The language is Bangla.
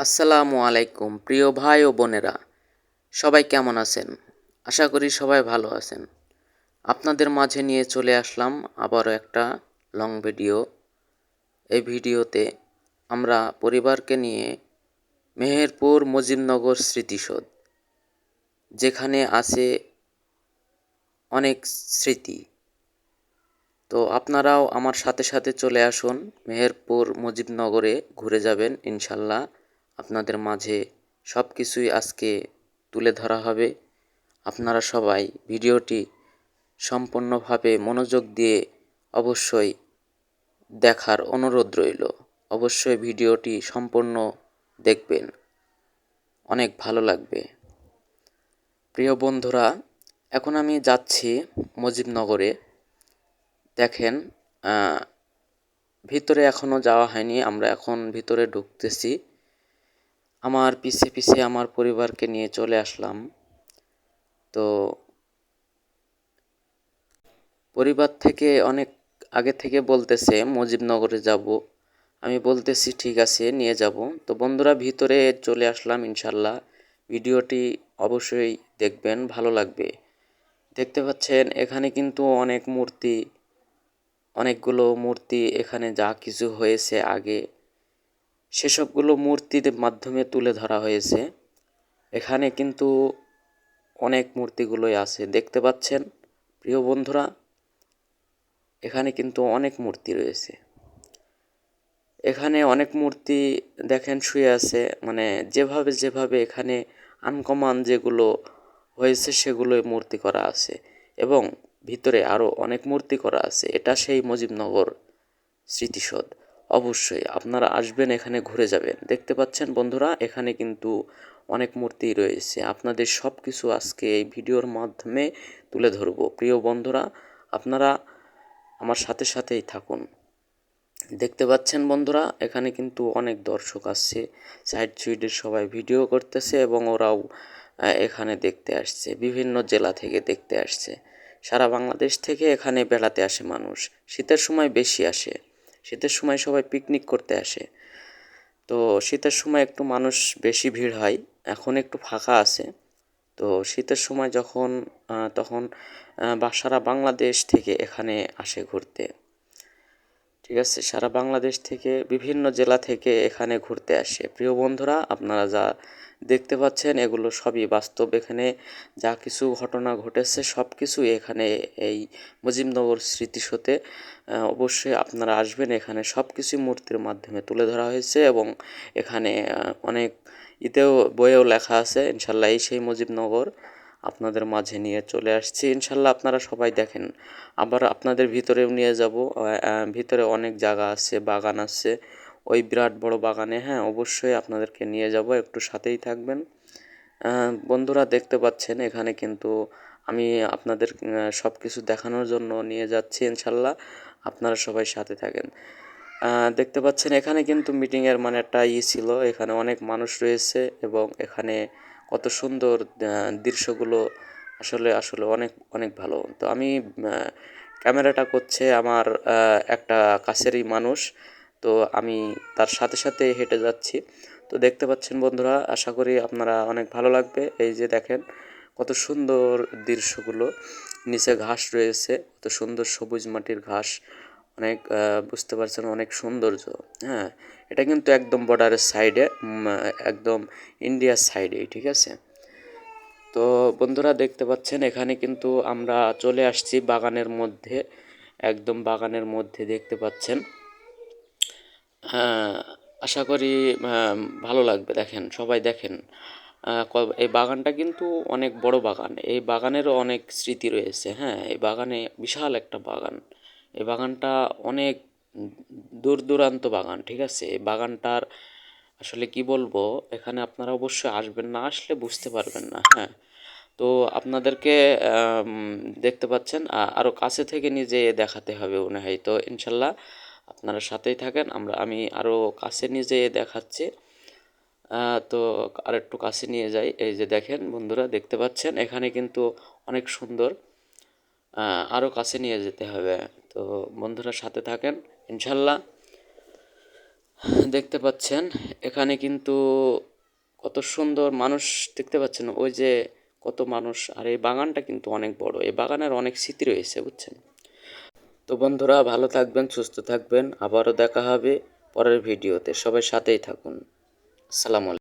আসসালামু আলাইকুম প্রিয় ভাই ও বোনেরা, সবাই কেমন আছেন? আশা করি সবাই ভালো আছেন। আপনাদের মাঝে নিয়ে চলে আসলাম আবারও একটা লং ভিডিও। এই ভিডিওতে আমরা পরিবারকে নিয়ে মেহেরপুর মুজিবনগর স্মৃতিসৌধ, যেখানে আছে অনেক স্মৃতি। তো আপনারাও আমার সাথে সাথে চলে আসুন, মেহেরপুর মুজিবনগরে ঘুরে যাবেন ইনশাল্লাহ। আপনাদের মাঝে সব কিছুই আজকে তুলে ধরা হবে। আপনারা সবাই ভিডিওটি সম্পূর্ণভাবে মনোযোগ দিয়ে অবশ্যই দেখার অনুরোধ রইল। অবশ্যই ভিডিওটি সম্পূর্ণ দেখবেন, অনেক ভালো লাগবে। প্রিয় বন্ধুরা, এখন আমি যাচ্ছি মুজিবনগরে। দেখেন, ভিতরে এখনও যাওয়া হয়নি, আমরা এখন ভিতরে ঢুকতেছি। আমার পিছে পিছে আমার পরিবারকে নিয়ে চলে আসলাম। তো পরিবার থেকে অনেক আগে থেকে বলতেছে মুজিবনগরে যাব। আমি বলতেছি ঠিক আছে, নিয়ে যাব। তো বন্ধুরা, ভিতরে চলে আসলাম ইনশাল্লাহ। ভিডিওটি অবশ্যই দেখবেন, ভালো লাগবে। দেখতে পাচ্ছেন এখানে কিন্তু অনেকগুলো মূর্তি এখানে যা কিছু হয়েছে আগে, সেসবগুলো মূর্তির মাধ্যমে তুলে ধরা হয়েছে। এখানে কিন্তু অনেক মূর্তিগুলোই আছে, দেখতে পাচ্ছেন প্রিয় বন্ধুরা। এখানে কিন্তু অনেক মূর্তি রয়েছে। এখানে অনেক মূর্তি দেখেন শুয়ে আছে, মানে যেভাবে যেভাবে এখানে আনকমন যেগুলো হয়েছে সেগুলোই মূর্তি করা আছে, এবং ভিতরে আরও অনেক মূর্তি করা আছে। এটা সেই মুজিবনগর স্মৃতিসৌধ। অবশ্যই আপনারা আসবেন, এখানে ঘুরে যাবেন। দেখতে পাচ্ছেন বন্ধুরা, এখানে কিন্তু অনেক মূর্তি রয়েছে। আপনাদের সব কিছু আজকে এই ভিডিওর মাধ্যমে তুলে ধরব। প্রিয় বন্ধুরা, আপনারা আমার সাথে সাথেই থাকুন। দেখতে পাচ্ছেন বন্ধুরা, এখানে কিন্তু অনেক দর্শক আসছে, সাইড সুইডের সবাই ভিডিও করতেছে, এবং ওরাও এখানে দেখতে আসছে, বিভিন্ন জেলা থেকে দেখতে আসছে। সারা বাংলাদেশ থেকে এখানে বেড়াতে আসে মানুষ। শীতের সময় বেশি আসে, শীতের সময় সবাই পিকনিক করতে আসে। তো শীতের সময় একটু মানুষ বেশি ভিড় হয়, এখন একটু ফাঁকা আছে। তো শীতের সময় যখন তখন সারা বাংলাদেশ থেকে এখানে আসে ঘুরতে। ঠিক আছে, সারা বাংলাদেশ থেকে বিভিন্ন জেলা থেকে এখানে ঘুরতে আসে। প্রিয় বন্ধুরা, আপনারা যা দেখতে পাচ্ছেন এগুলো সবই বাস্তব। এখানে যা কিছু ঘটনা ঘটেছে সব কিছুই এখানে এই মুজিবনগর স্মৃতিসৌধে। অবশ্যই আপনারা আসবেন, এখানে সব কিছুই মূর্তির মাধ্যমে তুলে ধরা হয়েছে, এবং এখানে অনেক বইয়েও লেখা আছে। ইনশাল্লাহ এই সেই মুজিবনগর আপনাদের মাঝে নিয়ে চলে আসছি। ইনশাল্লাহ আপনারা সবাই দেখেন। আবার আপনাদের ভিতরেও নিয়ে যাব। ভিতরে অনেক জায়গা আছে, বাগান আছে, ওই বিরাট বড় বাগানে। হ্যাঁ, অবশ্যই আপনাদেরকে নিয়ে যাব, একটু সাথেই থাকবেন। বন্ধুরা, দেখতে পাচ্ছেন এখানে কিন্তু আমি আপনাদের সব কিছু দেখানোর জন্য নিয়ে যাচ্ছি ইনশাল্লাহ। আপনারা সবাই সাথে থাকেন। দেখতে পাচ্ছেন এখানে কিন্তু মিটিংয়ের মানে একটা ছিল, এখানে অনেক মানুষ রয়েছে, এবং এখানে কত সুন্দর দৃশ্যগুলো আসলে আসলে অনেক অনেক ভালো। তো আমি ক্যামেরাটা করছে আমার একটা কাছেরই মানুষ, তো আমি তার সাথে সাথে হেঁটে যাচ্ছি। তো দেখতে পাচ্ছেন বন্ধুরা, আশা করি আপনারা অনেক ভালো লাগবে। এই যে দেখেন কত সুন্দর দৃশ্যগুলো, নিচে ঘাস রয়েছে, কত সুন্দর সবুজ মাটির ঘাস, অনেক বুঝতে পারছেন অনেক সৌন্দর্য। হ্যাঁ, এটা কিন্তু একদম বর্ডারের সাইডে, একদম ইন্ডিয়ার সাইডেই, ঠিক আছে। তো বন্ধুরা, দেখতে পাচ্ছেন এখানে কিন্তু আমরা চলে আসছি বাগানের মধ্যে, একদম বাগানের মধ্যে দেখতে পাচ্ছেন। আশা করি ভালো লাগবে। দেখেন, সবাই দেখেন, এই বাগানটা কিন্তু অনেক বড় বাগান। এই বাগানেরও অনেক স্মৃতি রয়েছে। হ্যাঁ, এই বাগানে বিশাল একটা বাগান। এই বাগানটা অনেক দূর দূরান্ত বাগান, ঠিক আছে। এই বাগানটার আসলে কি বলবো, এখানে আপনারা অবশ্যই আসবেন, না আসলে বুঝতে পারবেন না। হ্যাঁ, তো আপনাদেরকে দেখতে পাচ্ছেন, আরও কাছে থেকে নিজে দেখাতে হবে মনে হয়। তো ইনশাল্লাহ আপনারা সাথেই থাকেন, আমি আরও কাছে নিজে দেখাচ্ছি। তো আরেকটু কাছে নিয়ে যাই। এই যে দেখেন বন্ধুরা, দেখতে পাচ্ছেন এখানে কিন্তু অনেক সুন্দর। আরও কাছে নিয়ে যেতে হবে। তো বন্ধুরা সাথে থাকেন ইনশাল্লাহ। দেখতে পাচ্ছেন এখানে কিন্তু কত সুন্দর মানুষ দেখতে পাচ্ছেন, ওই যে কত মানুষ। আর এই বাগানটা কিন্তু অনেক বড়, এই বাগানের অনেক স্মৃতি রয়েছে, বুঝছেন? তো বন্ধুরা, ভালো থাকবেন, সুস্থ থাকবেন, আবারও দেখা হবে পরের ভিডিওতে। সবাই সাথেই থাকুন। আসসালামু আলাইকুম।